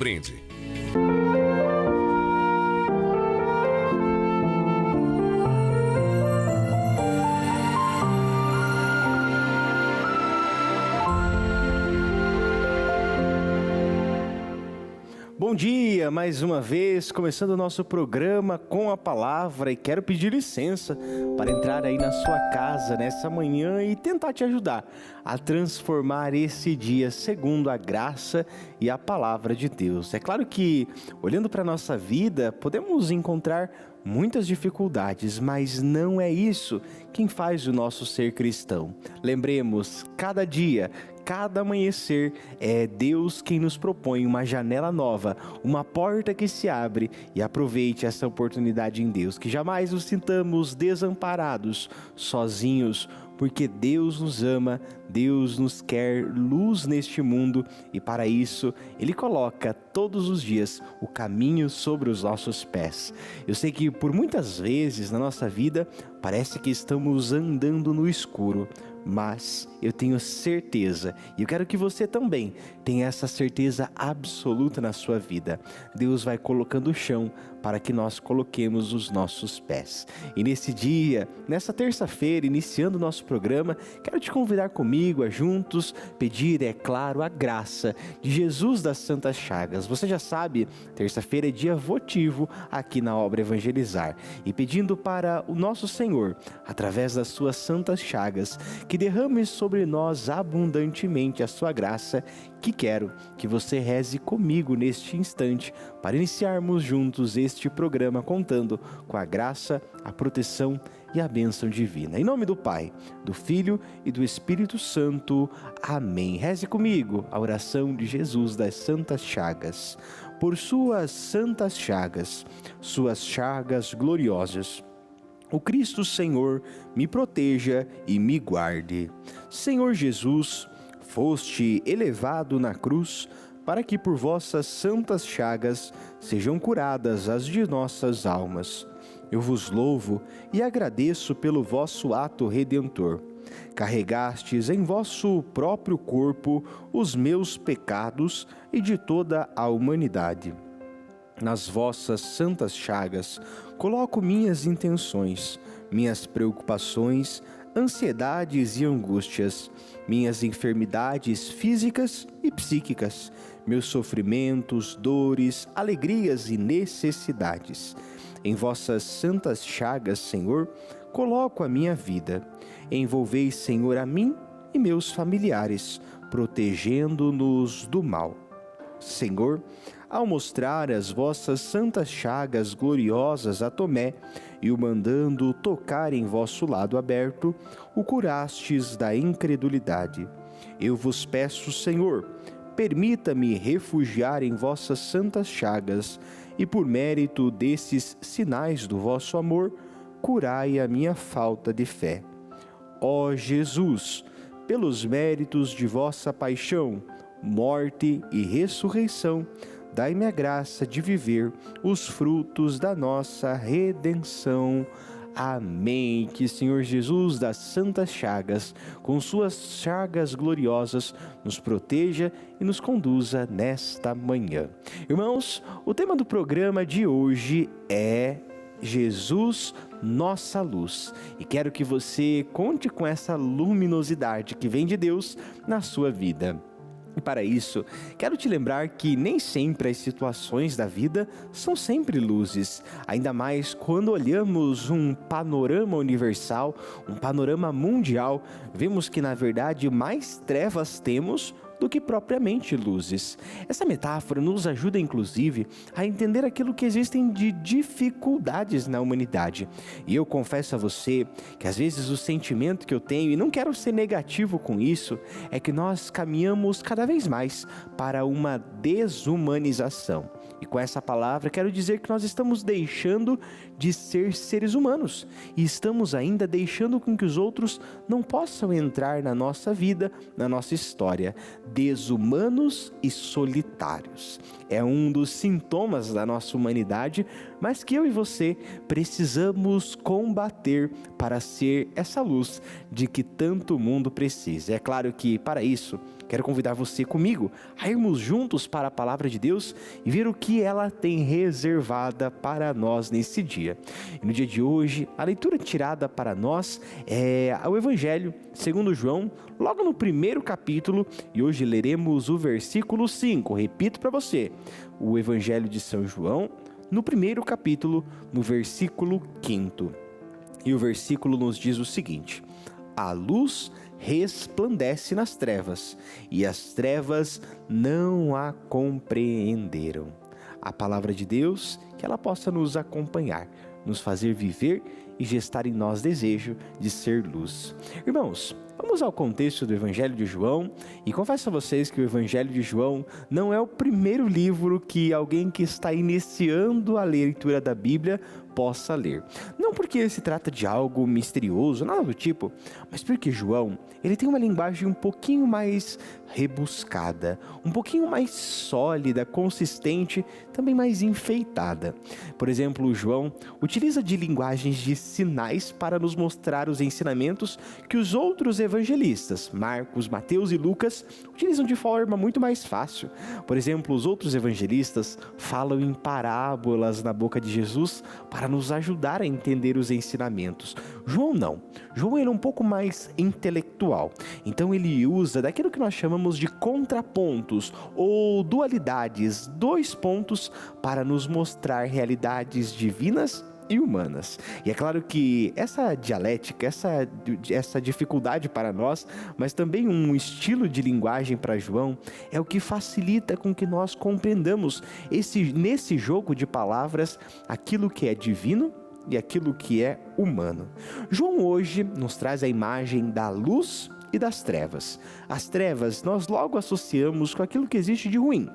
surpreende. Bom dia, mais uma vez, começando o nosso programa com a palavra, e quero pedir licença para entrar aí na sua casa nessa manhã e tentar te ajudar a transformar esse dia segundo a graça e a palavra de Deus. É claro que, olhando para a nossa vida, podemos encontrar muitas dificuldades, mas não é isso quem faz o nosso ser cristão. Lembremos, cada dia, cada amanhecer, é Deus quem nos propõe uma janela nova, uma porta que se abre, e aproveite essa oportunidade em Deus, que jamais nos sintamos desamparados, sozinhos, porque Deus nos ama, Deus nos quer luz neste mundo, e para isso Ele coloca todos os dias o caminho sobre os nossos pés. Eu sei que por muitas vezes na nossa vida parece que estamos andando no escuro, mas eu tenho certeza, e eu quero que você também tenha essa certeza absoluta na sua vida. Deus vai colocando o chão para que nós coloquemos os nossos pés. E nesse dia, nessa terça-feira, iniciando o nosso programa, quero te convidar comigo a juntos pedir, é claro, a graça de Jesus das Santas Chagas. Você já sabe, terça-feira é dia votivo aqui na Obra Evangelizar. E pedindo para o nosso Senhor, através das suas santas chagas, que derrame sobre nós abundantemente a sua graça, que quero que você reze comigo neste instante para iniciarmos juntos este programa contando com a graça, a proteção e a bênção divina. Em nome do Pai, do Filho e do Espírito Santo. Amém. Reze comigo a oração de Jesus das Santas Chagas. Por suas santas chagas, suas chagas gloriosas, o Cristo Senhor me proteja e me guarde. Senhor Jesus, foste elevado na cruz para que por vossas santas chagas sejam curadas as de nossas almas. Eu vos louvo e agradeço pelo vosso ato redentor. Carregastes em vosso próprio corpo os meus pecados e de toda a humanidade. Nas vossas santas chagas coloco minhas intenções, minhas preocupações, ansiedades e angústias, minhas enfermidades físicas e psíquicas, meus sofrimentos, dores, alegrias e necessidades. Em vossas santas chagas, Senhor, coloco a minha vida. Envolvei, Senhor, a mim e meus familiares, protegendo-nos do mal. Senhor, ao mostrar as vossas santas chagas gloriosas a Tomé e o mandando tocar em vosso lado aberto, o curastes da incredulidade. Eu vos peço, Senhor, permita-me refugiar em vossas santas chagas e por mérito desses sinais do vosso amor, curai a minha falta de fé. Ó Jesus, pelos méritos de vossa paixão, morte e ressurreição, dai-me a graça de viver os frutos da nossa redenção. Amém. Que Senhor Jesus das Santas Chagas, com suas chagas gloriosas, nos proteja e nos conduza nesta manhã. Irmãos, o tema do programa de hoje é Jesus, nossa luz. E quero que você conte com essa luminosidade que vem de Deus na sua vida. E para isso, quero te lembrar que nem sempre as situações da vida são sempre luzes, ainda mais quando olhamos um panorama universal, um panorama mundial, vemos que na verdade mais trevas temos do que propriamente luzes. Essa metáfora nos ajuda inclusive a entender aquilo que existem de dificuldades na humanidade. E eu confesso a você que às vezes o sentimento que eu tenho, e não quero ser negativo com isso, é que nós caminhamos cada vez mais para uma desumanização. E com essa palavra quero dizer que nós estamos deixando de ser seres humanos e estamos ainda deixando com que os outros não possam entrar na nossa vida, na nossa história. Desumanos e solitários. É um dos sintomas da nossa humanidade, mas que eu e você precisamos combater para ser essa luz de que tanto o mundo precisa. É claro que para isso quero convidar você comigo a irmos juntos para a palavra de Deus e ver o que ela tem reservada para nós nesse dia. E no dia de hoje, a leitura tirada para nós é o Evangelho segundo João, logo no primeiro capítulo, e hoje leremos o versículo 5. Repito para você, o Evangelho de São João, no primeiro capítulo, no versículo 5. E o versículo nos diz o seguinte: a luz resplandece nas trevas, e as trevas não a compreenderam. A palavra de Deus, que ela possa nos acompanhar, nos fazer viver e gestar em nós desejo de ser luz. Irmãos, vamos ao contexto do Evangelho de João, e confesso a vocês que o Evangelho de João não é o primeiro livro que alguém que está iniciando a leitura da Bíblia possa ler. Não porque se trata de algo misterioso, nada do tipo, mas porque João, ele tem uma linguagem um pouquinho mais rebuscada, um pouquinho mais sólida, consistente, também mais enfeitada. Por exemplo, João utiliza de linguagens de sinais para nos mostrar os ensinamentos que os outros evangelistas, Marcos, Mateus e Lucas, utilizam de forma muito mais fácil. Por exemplo, os outros evangelistas falam em parábolas na boca de Jesus para nos ajudar a entender os ensinamentos. João não. João ele é um pouco mais intelectual. Então ele usa daquilo que nós chamamos de contrapontos ou dualidades, dois pontos para nos mostrar realidades divinas e humanas. E é claro que essa dialética, essa dificuldade para nós, mas também um estilo de linguagem para João, é o que facilita com que nós compreendamos nesse jogo de palavras aquilo que é divino e aquilo que é humano. João hoje nos traz a imagem da luz e das trevas. As trevas nós logo associamos com aquilo que existe de ruim.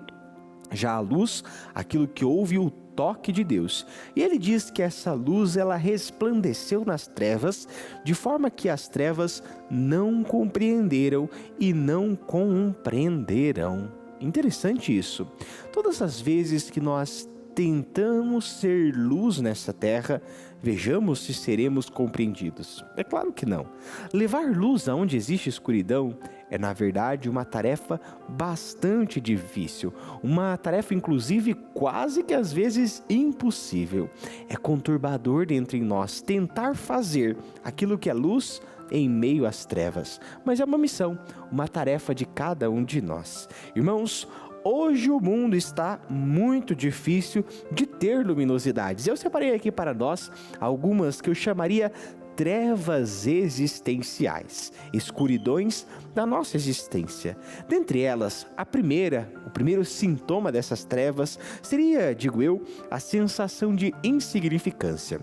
Já a luz, aquilo que houve o toque de Deus. E ele diz que essa luz, ela resplandeceu nas trevas, de forma que as trevas não compreenderam e não compreenderão. Interessante isso. Todas as vezes que nós tentamos ser luz nessa terra, vejamos se seremos compreendidos. É claro que não. Levar luz aonde existe escuridão é, na verdade, uma tarefa bastante difícil. Uma tarefa, inclusive, quase que às vezes impossível. É conturbador dentro em nós tentar fazer aquilo que é luz em meio às trevas. Mas é uma missão, uma tarefa de cada um de nós. Irmãos, hoje o mundo está muito difícil de ter luminosidades. Eu separei aqui para nós algumas que eu chamaria trevas existenciais, escuridões da nossa existência. Dentre elas, o primeiro sintoma dessas trevas seria, digo eu, a sensação de insignificância.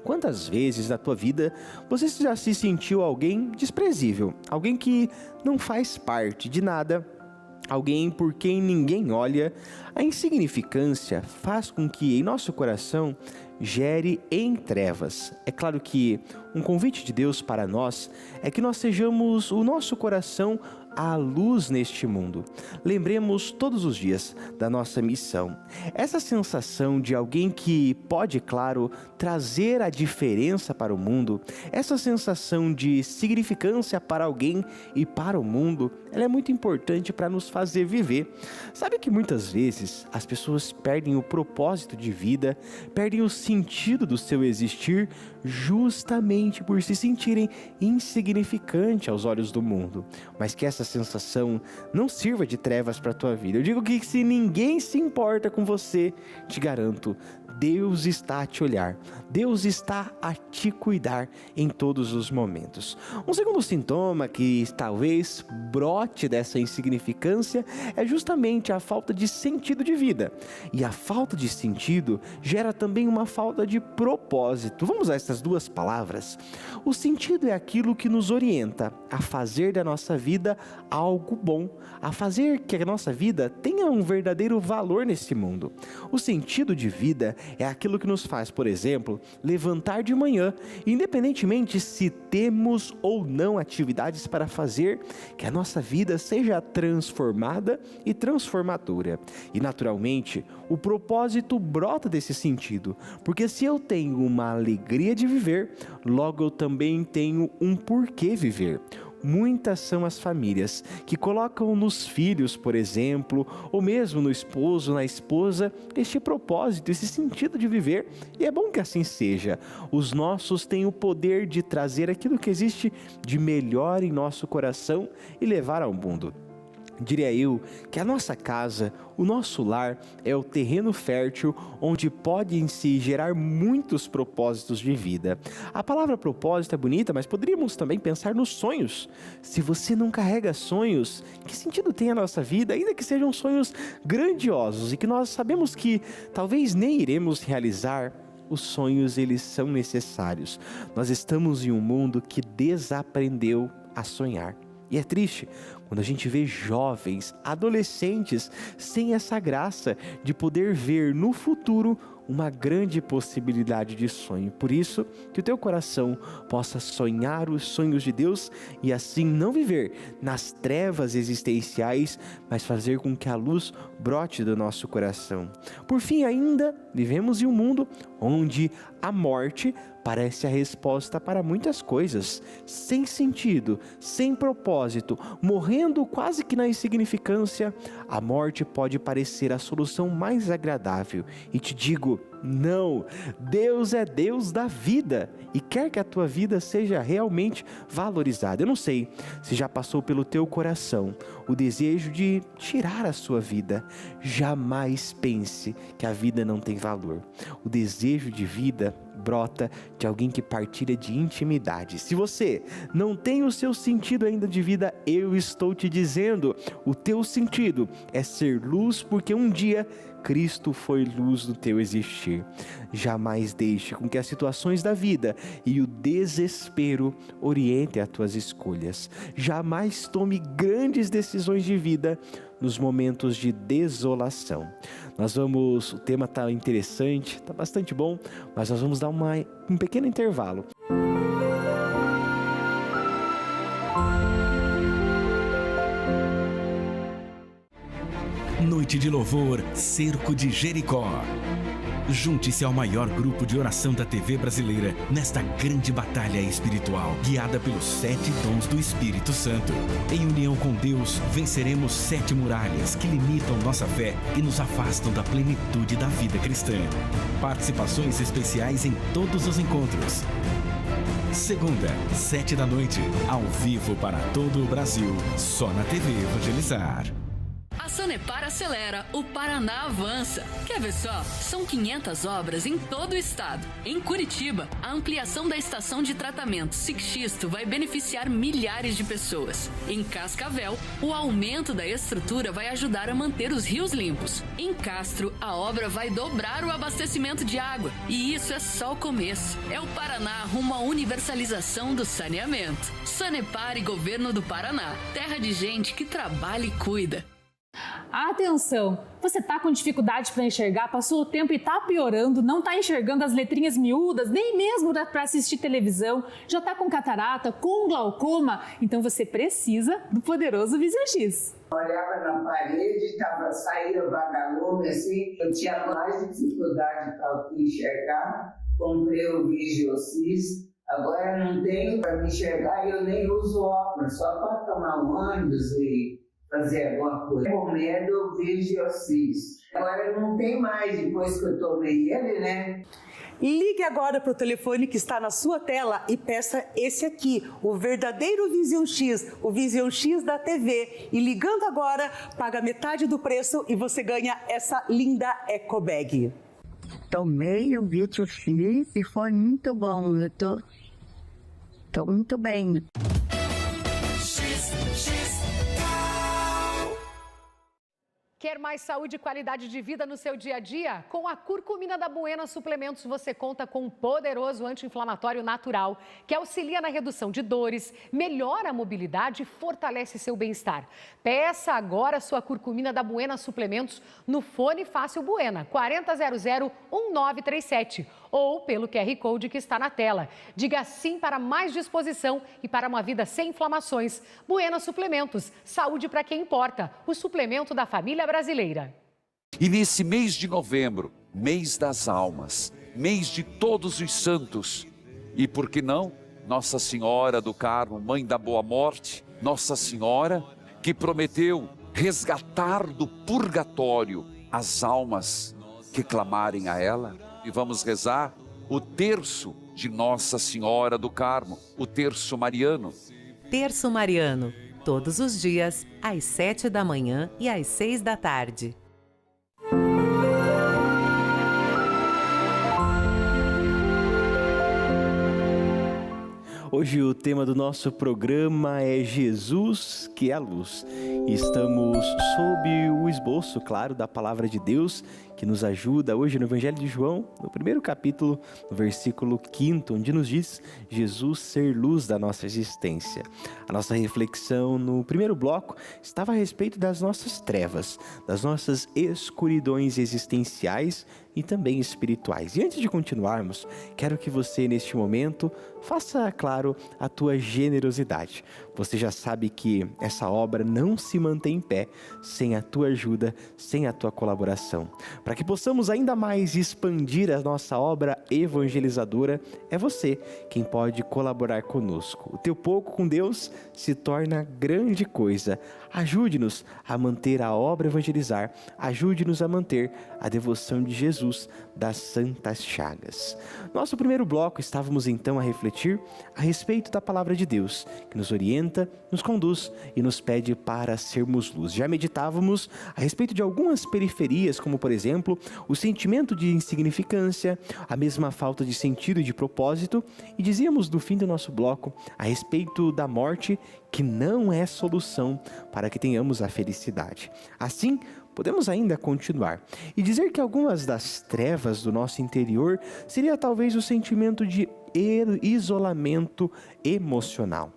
Quantas vezes na tua vida você já se sentiu alguém desprezível, alguém que não faz parte de nada, alguém por quem ninguém olha? A insignificância faz com que em nosso coração gere em trevas. É claro que um convite de Deus para nós é que nós sejamos o nosso coração a luz neste mundo. Lembremos todos os dias da nossa missão. Essa sensação de alguém que pode, claro, trazer a diferença para o mundo, essa sensação de significância para alguém e para o mundo, ela é muito importante para nos fazer viver. Sabe que muitas vezes as pessoas perdem o propósito de vida, perdem o sentido do seu existir, justamente por se sentirem insignificantes aos olhos do mundo. Mas que essa sensação não sirva de trevas para a tua vida. Eu digo que se ninguém se importa com você, te garanto, Deus está a te olhar, Deus está a te cuidar em todos os momentos. Um segundo sintoma que talvez brote dessa insignificância é justamente a falta de sentido de vida. E a falta de sentido gera também uma falta de propósito. Vamos usar essas duas palavras? O sentido é aquilo que nos orienta a fazer da nossa vida algo bom, a fazer que a nossa vida tenha um verdadeiro valor nesse mundo. O sentido de vida é aquilo que nos faz, por exemplo, levantar de manhã, independentemente se temos ou não atividades para fazer, que a nossa vida seja transformada e transformadora. E naturalmente, o propósito brota desse sentido, porque se eu tenho uma alegria de viver, logo eu também tenho um porquê viver. muitas são as famílias que colocam nos filhos, por exemplo, ou mesmo no esposo, na esposa, este propósito, esse sentido de viver, e é bom que assim seja. Os nossos têm o poder de trazer aquilo que existe de melhor em nosso coração e levar ao mundo. Diria eu que a nossa casa, o nosso lar, é o terreno fértil onde podem se gerar muitos propósitos de vida. A palavra propósito é bonita, mas poderíamos também pensar nos sonhos. Se você não carrega sonhos, que sentido tem a nossa vida, ainda que sejam sonhos grandiosos e que nós sabemos que talvez nem iremos realizar? Os sonhos, eles são necessários. Nós estamos em um mundo que desaprendeu a sonhar. E é triste quando a gente vê jovens, adolescentes, sem essa graça de poder ver no futuro uma grande possibilidade de sonho. Por isso, que o teu coração possa sonhar os sonhos de Deus e assim não viver nas trevas existenciais, mas fazer com que a luz brote do nosso coração. Por fim, ainda vivemos em um mundo onde a morte parece a resposta para muitas coisas, sem sentido, sem propósito, morrendo quase que na insignificância. A morte pode parecer a solução mais agradável. E te digo, não, Deus é Deus da vida e quer que a tua vida seja realmente valorizada. Eu não sei se já passou pelo teu coração o desejo de tirar a sua vida. Jamais pense que a vida não tem valor. O desejo de vida brota de alguém que partilha de intimidade. Se você não tem o seu sentido ainda de vida, eu estou te dizendo, o teu sentido é ser luz, porque um dia Cristo foi luz do teu existir. Jamais deixe com que as situações da vida e o desespero orientem as tuas escolhas. Jamais tome grandes decisões de vida nos momentos de desolação. O tema está interessante, está bastante bom, mas nós vamos dar um pequeno intervalo. Noite de louvor, Cerco de Jericó. Junte-se ao maior grupo de oração da TV brasileira nesta grande batalha espiritual, guiada pelos 7 dons do Espírito Santo. Em união com Deus, venceremos 7 muralhas que limitam nossa fé e nos afastam da plenitude da vida cristã. Participações especiais em todos os encontros. Segunda, 7 da noite, ao vivo para todo o Brasil, só na TV Evangelizar. A Sanepar acelera, o Paraná avança. Quer ver só? São 500 obras em todo o estado. Em Curitiba, a ampliação da estação de tratamento Sixto vai beneficiar milhares de pessoas. Em Cascavel, o aumento da estrutura vai ajudar a manter os rios limpos. Em Castro, a obra vai dobrar o abastecimento de água. E isso é só o começo. É o Paraná rumo à universalização do saneamento. Sanepar e Governo do Paraná. Terra de gente que trabalha e cuida. Atenção! Você está com dificuldade para enxergar, passou o tempo e está piorando, não está enxergando as letrinhas miúdas, nem mesmo para assistir televisão, já está com catarata, com glaucoma? Então você precisa do poderoso Vision X. Olhava na parede, saía vagalume assim, eu tinha mais dificuldade para enxergar, comprei o Vision X. Agora não tenho para me enxergar e eu nem uso óculos, só para tomar um ônibus e fazer alguma coisa. Com medo, Vision X. Agora não tem mais, depois que eu tomei ele, né? Ligue agora para o telefone que está na sua tela e peça esse aqui, o verdadeiro Vision X, o Vision X da TV. E ligando agora, paga metade do preço e você ganha essa linda Eco Bag. Tomei o Vision X e foi muito bom. Eu tô muito bem. Quer mais saúde e qualidade de vida no seu dia a dia? Com a curcumina da Buena Suplementos, você conta com um poderoso anti-inflamatório natural que auxilia na redução de dores, melhora a mobilidade e fortalece seu bem-estar. Peça agora sua curcumina da Buena Suplementos no Fone Fácil Buena, 4000-1937 ou pelo QR Code que está na tela. Diga sim para mais disposição e para uma vida sem inflamações. Buena Suplementos, saúde para quem importa, o suplemento da família brasileira. E nesse mês de novembro, mês das almas, mês de todos os santos, e por que não, Nossa Senhora do Carmo, Mãe da Boa Morte, Nossa Senhora que prometeu resgatar do purgatório as almas que clamarem a ela. E vamos rezar o terço de Nossa Senhora do Carmo, o terço mariano. Terço mariano, todos os dias, às 7 da manhã e às 6 da tarde. Hoje o tema do nosso programa é Jesus, que é a luz. Estamos sob o esboço, claro, da palavra de Deus, que nos ajuda hoje no Evangelho de João, no primeiro capítulo, no versículo 5º, onde nos diz Jesus ser luz da nossa existência. A nossa reflexão no primeiro bloco estava a respeito das nossas trevas, das nossas escuridões existenciais e também espirituais. E antes de continuarmos, quero que você neste momento faça, claro, a tua generosidade. Você já sabe que essa obra não se mantém em pé sem a tua ajuda, sem a tua colaboração. Para que possamos ainda mais expandir a nossa obra evangelizadora, é você quem pode colaborar conosco. O teu pouco com Deus se torna grande coisa. Ajude-nos a manter a obra evangelizar, ajude-nos a manter a devoção de Jesus das Santas Chagas. Nosso primeiro bloco estávamos então a refletir a respeito da palavra de Deus, que nos orienta, nos conduz e nos pede para sermos luz. Já meditávamos a respeito de algumas periferias, como por exemplo, o sentimento de insignificância, a mesma falta de sentido e de propósito, e dizíamos no fim do nosso bloco a respeito da morte, que não é solução para que tenhamos a felicidade. Assim, podemos ainda continuar e dizer que algumas das trevas do nosso interior seria talvez o sentimento de isolamento emocional.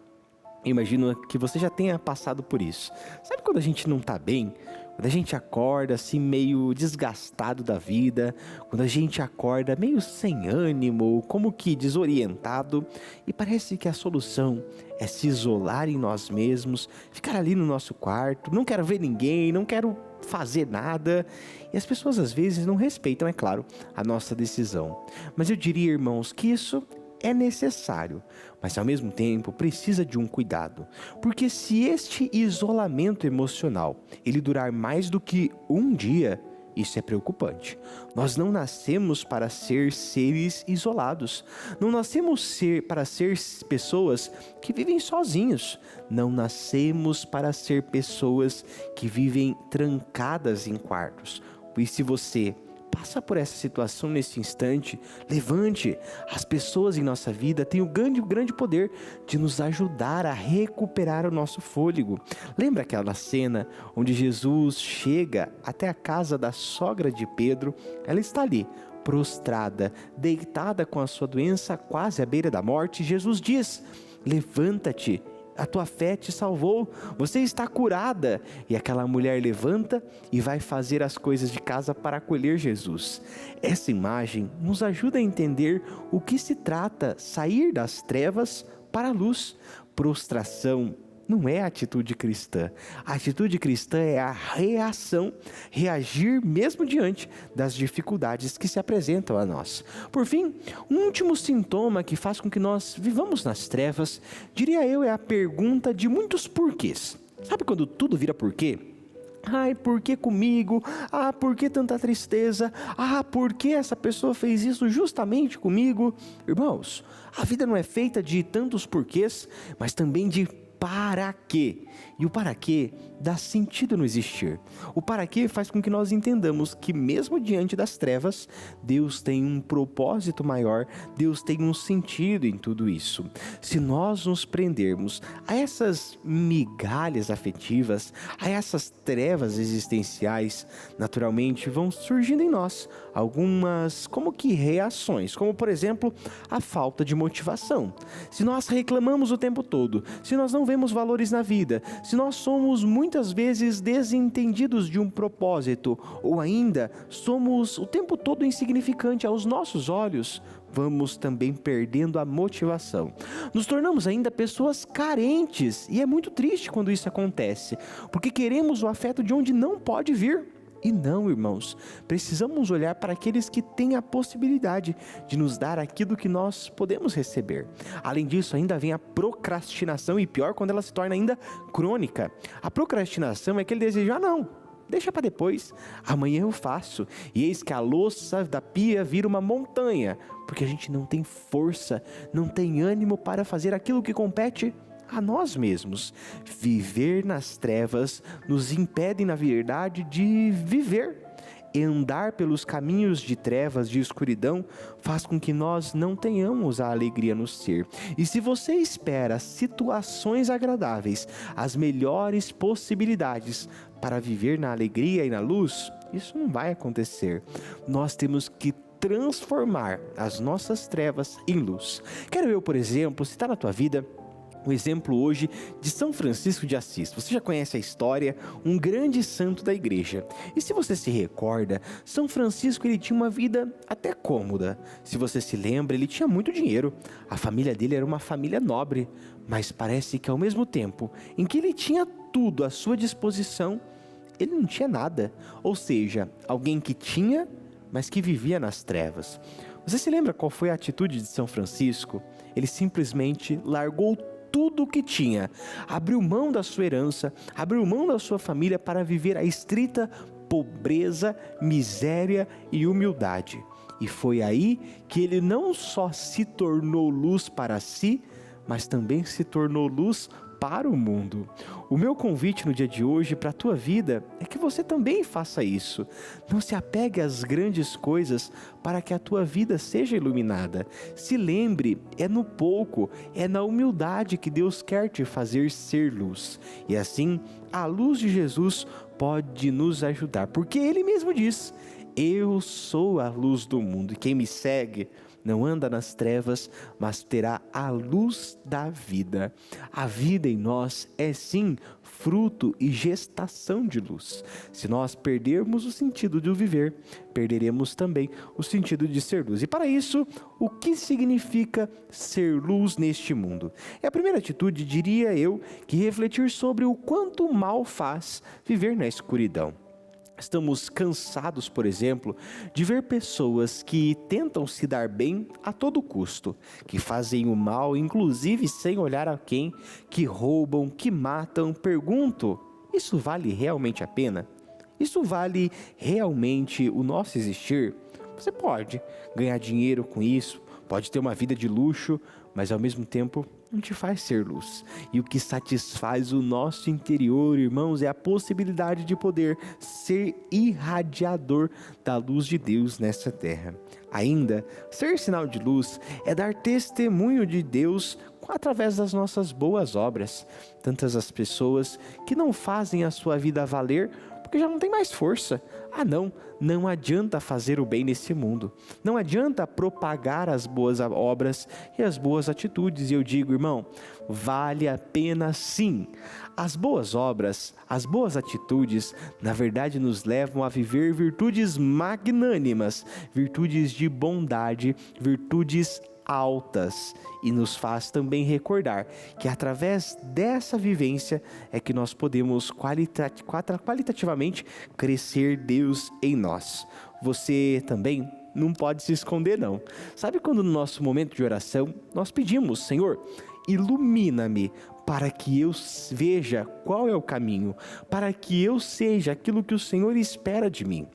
Imagino que você já tenha passado por isso. Sabe quando a gente não está bem? Quando a gente acorda assim meio desgastado da vida, quando a gente acorda meio sem ânimo, como que desorientado, e parece que a solução é se isolar em nós mesmos, ficar ali no nosso quarto, não quero ver ninguém, não quero fazer nada. E as pessoas às vezes não respeitam, é claro, a nossa decisão. Mas eu diria, irmãos, que isso é necessário, mas ao mesmo tempo precisa de um cuidado, porque se este isolamento emocional ele durar mais do que um dia, isso é preocupante. Nós não nascemos para ser seres isolados, não nascemos para ser pessoas que vivem sozinhos, não nascemos para ser pessoas que vivem trancadas em quartos. E se você passa por essa situação nesse instante, levante. As pessoas em nossa vida têm o grande poder de nos ajudar a recuperar o nosso fôlego. Lembra aquela cena onde Jesus chega até a casa da sogra de Pedro? Ela está ali, prostrada, deitada com a sua doença quase à beira da morte. Jesus diz: levanta-te. A tua fé te salvou, você está curada. E aquela mulher levanta e vai fazer as coisas de casa para acolher Jesus. Essa imagem nos ajuda a entender o que se trata sair das trevas para a luz. Prostração não é a atitude cristã. A atitude cristã é a reação, reagir mesmo diante das dificuldades que se apresentam a nós. Por fim, um último sintoma que faz com que nós vivamos nas trevas, diria eu, é a pergunta de muitos porquês. Sabe quando tudo vira porquê? Ai, por que comigo? Ah, por que tanta tristeza? Ah, por que essa pessoa fez isso justamente comigo? Irmãos, a vida não é feita de tantos porquês, mas também de para quê? E o para quê dá sentido no existir. O para quê faz com que nós entendamos que mesmo diante das trevas, Deus tem um propósito maior, Deus tem um sentido em tudo isso. Se nós nos prendermos a essas migalhas afetivas, a essas trevas existenciais, naturalmente vão surgindo em nós algumas como que reações, como por exemplo, a falta de motivação. Se nós reclamamos o tempo todo, se nós não vemos valores na vida, se nós somos muitas vezes desentendidos de um propósito, ou ainda somos o tempo todo insignificante aos nossos olhos, vamos também perdendo a motivação. Nos tornamos ainda pessoas carentes, e é muito triste quando isso acontece, porque queremos o afeto de onde não pode vir. E não, irmãos, precisamos olhar para aqueles que têm a possibilidade de nos dar aquilo que nós podemos receber. Além disso, ainda vem a procrastinação, e pior, quando ela se torna ainda crônica. A procrastinação é aquele desejo, não, deixa para depois, amanhã eu faço. E eis que a louça da pia vira uma montanha, porque a gente não tem força, não tem ânimo para fazer aquilo que compete a nós mesmos. Viver nas trevas nos impede, na verdade, de viver. E andar pelos caminhos de trevas, de escuridão, faz com que nós não tenhamos a alegria no ser. E se você espera situações agradáveis, as melhores possibilidades para viver na alegria e na luz, isso não vai acontecer. Nós temos que transformar as nossas trevas em luz. Quero eu, por exemplo, citar na tua vida o exemplo hoje de São Francisco de Assis. Você já conhece a história, um grande santo da igreja. E se você se recorda, São Francisco ele tinha uma vida até cômoda. Se você se lembra, ele tinha muito dinheiro. A família dele era uma família nobre. Mas parece que ao mesmo tempo em que ele tinha tudo à sua disposição, ele não tinha nada. Ou seja, alguém que tinha, mas que vivia nas trevas. Você se lembra qual foi a atitude de São Francisco? Ele simplesmente largou tudo o que tinha, abriu mão da sua herança, abriu mão da sua família para viver a estrita pobreza, miséria e humildade. E foi aí que ele não só se tornou luz para si, mas também se tornou luz para o mundo. O meu convite no dia de hoje para a tua vida é que você também faça isso. Não se apegue às grandes coisas para que a tua vida seja iluminada. Se lembre, é no pouco, é na humildade que Deus quer te fazer ser luz. E assim, a luz de Jesus pode nos ajudar, porque Ele mesmo diz: eu sou a luz do mundo, e quem me segue não anda nas trevas, mas terá a luz da vida. A vida em nós é sim fruto e gestação de luz. Se nós perdermos o sentido de o viver, perderemos também o sentido de ser luz. E para isso, o que significa ser luz neste mundo? É a primeira atitude, diria eu, que refletir sobre o quanto mal faz viver na escuridão. Estamos cansados, por exemplo, de ver pessoas que tentam se dar bem a todo custo, que fazem o mal, inclusive sem olhar a quem, que roubam, que matam. Pergunto, isso vale realmente a pena? Isso vale realmente o nosso existir? Você pode ganhar dinheiro com isso, pode ter uma vida de luxo, mas ao mesmo tempo não te faz ser luz. E o que satisfaz o nosso interior, irmãos, é a possibilidade de poder ser irradiador da luz de Deus nessa terra. Ainda, ser sinal de luz é dar testemunho de Deus através das nossas boas obras. Tantas as pessoas que não fazem a sua vida valer porque já não tem mais força. Não adianta fazer o bem nesse mundo. Não adianta propagar as boas obras e as boas atitudes. E eu digo, irmão, vale a pena sim. As boas obras, as boas atitudes, na verdade nos levam a viver virtudes magnânimas, virtudes de bondade, virtudes altas, e nos faz também recordar que através dessa vivência é que nós podemos qualitativamente crescer Deus em nós. Você também não pode se esconder não. Sabe quando no nosso momento de oração nós pedimos: Senhor, ilumina-me para que eu veja qual é o caminho, para que eu seja aquilo que o Senhor espera de mim.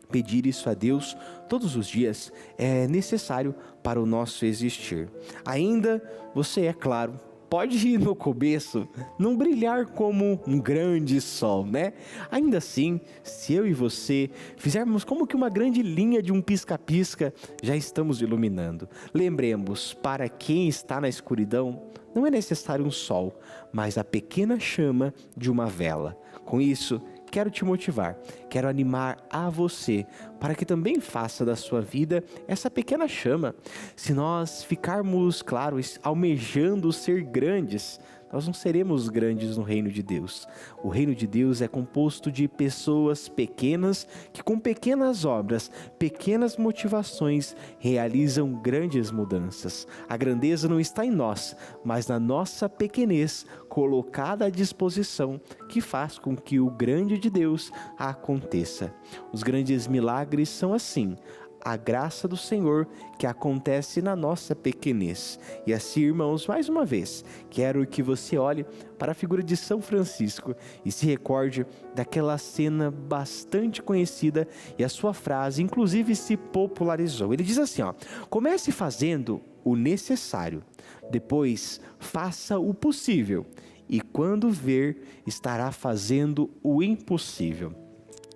Pedir isso a Deus todos os dias é necessário para o nosso existir. Ainda, você, é claro, pode ir no começo não brilhar como um grande sol, né? Ainda assim, se eu e você fizermos como que uma grande linha de um pisca-pisca, já estamos iluminando. Lembremos, para quem está na escuridão, não é necessário um sol, mas a pequena chama de uma vela. Com isso, quero te motivar, quero animar a você para que também faça da sua vida essa pequena chama. Se nós ficarmos, claro, almejando ser grandes, nós não seremos grandes no reino de Deus. O reino de Deus é composto de pessoas pequenas que com pequenas obras, pequenas motivações, realizam grandes mudanças. A grandeza não está em nós, mas na nossa pequenez colocada à disposição, que faz com que o grande de Deus aconteça. Os grandes milagres são assim, a graça do Senhor que acontece na nossa pequenez. E assim, irmãos, mais uma vez, quero que você olhe para a figura de São Francisco e se recorde daquela cena bastante conhecida, e a sua frase, inclusive, se popularizou. Ele diz assim, comece fazendo o necessário, depois faça o possível, e quando ver, estará fazendo o impossível.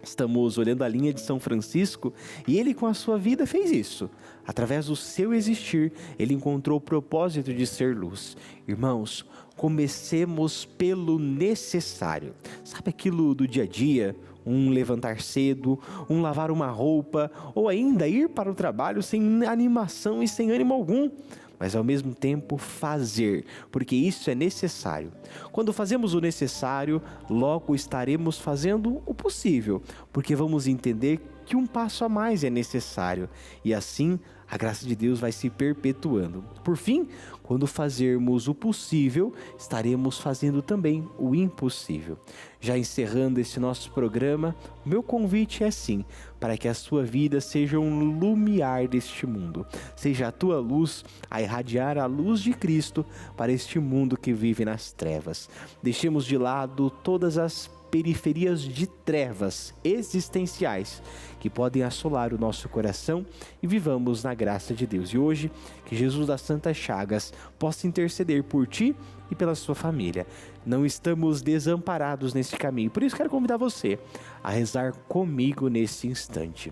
Estamos olhando a linha de São Francisco e ele, com a sua vida, fez isso. Através do seu existir, ele encontrou o propósito de ser luz. Irmãos, comecemos pelo necessário. Sabe aquilo do dia a dia? Um levantar cedo, um lavar uma roupa, ou ainda ir para o trabalho sem animação e sem ânimo algum. Mas ao mesmo tempo fazer, porque isso é necessário. Quando fazemos o necessário, logo estaremos fazendo o possível, porque vamos entender que um passo a mais é necessário, e assim a graça de Deus vai se perpetuando. Por fim, quando fazermos o possível, estaremos fazendo também o impossível. Já encerrando esse nosso programa, meu convite é sim, para que a sua vida seja um lumiar deste mundo. Seja a tua luz a irradiar a luz de Cristo para este mundo que vive nas trevas. Deixemos de lado todas as periferias de trevas existenciais que podem assolar o nosso coração e vivamos na graça de Deus. E hoje, que Jesus das Santas Chagas possa interceder por ti e pela sua família. Não estamos desamparados nesse caminho, por isso quero convidar você a rezar comigo nesse instante.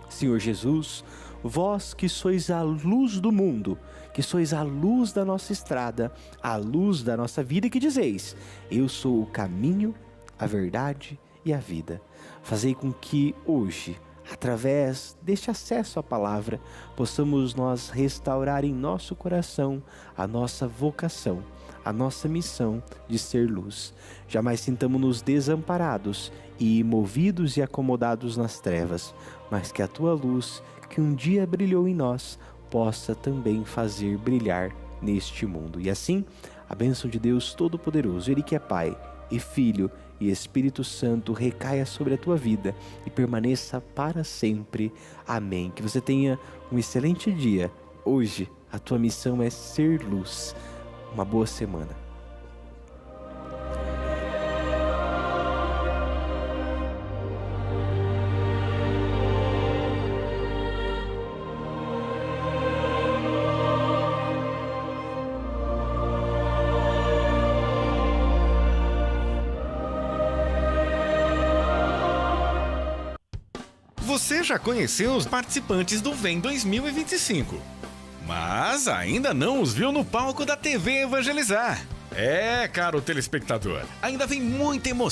Senhor Jesus, vós que sois a luz do mundo, que sois a luz da nossa estrada, a luz da nossa vida, e que dizeis, eu sou o caminho, a verdade e a vida. Fazei com que hoje, através deste acesso à palavra, possamos nós restaurar em nosso coração a nossa vocação, a nossa missão de ser luz. Jamais sintamos-nos desamparados e movidos e acomodados nas trevas, mas que a tua luz, que um dia brilhou em nós, possa também fazer brilhar neste mundo. E assim, a bênção de Deus Todo-Poderoso, Ele que é Pai e Filho e Espírito Santo, recaia sobre a tua vida e permaneça para sempre. Amém. Que você tenha um excelente dia. Hoje, a tua missão é ser luz. Uma boa semana. Você já conheceu os participantes do VEM 2025, mas ainda não os viu no palco da TV Evangelizar. Caro telespectador, ainda vem muita emoção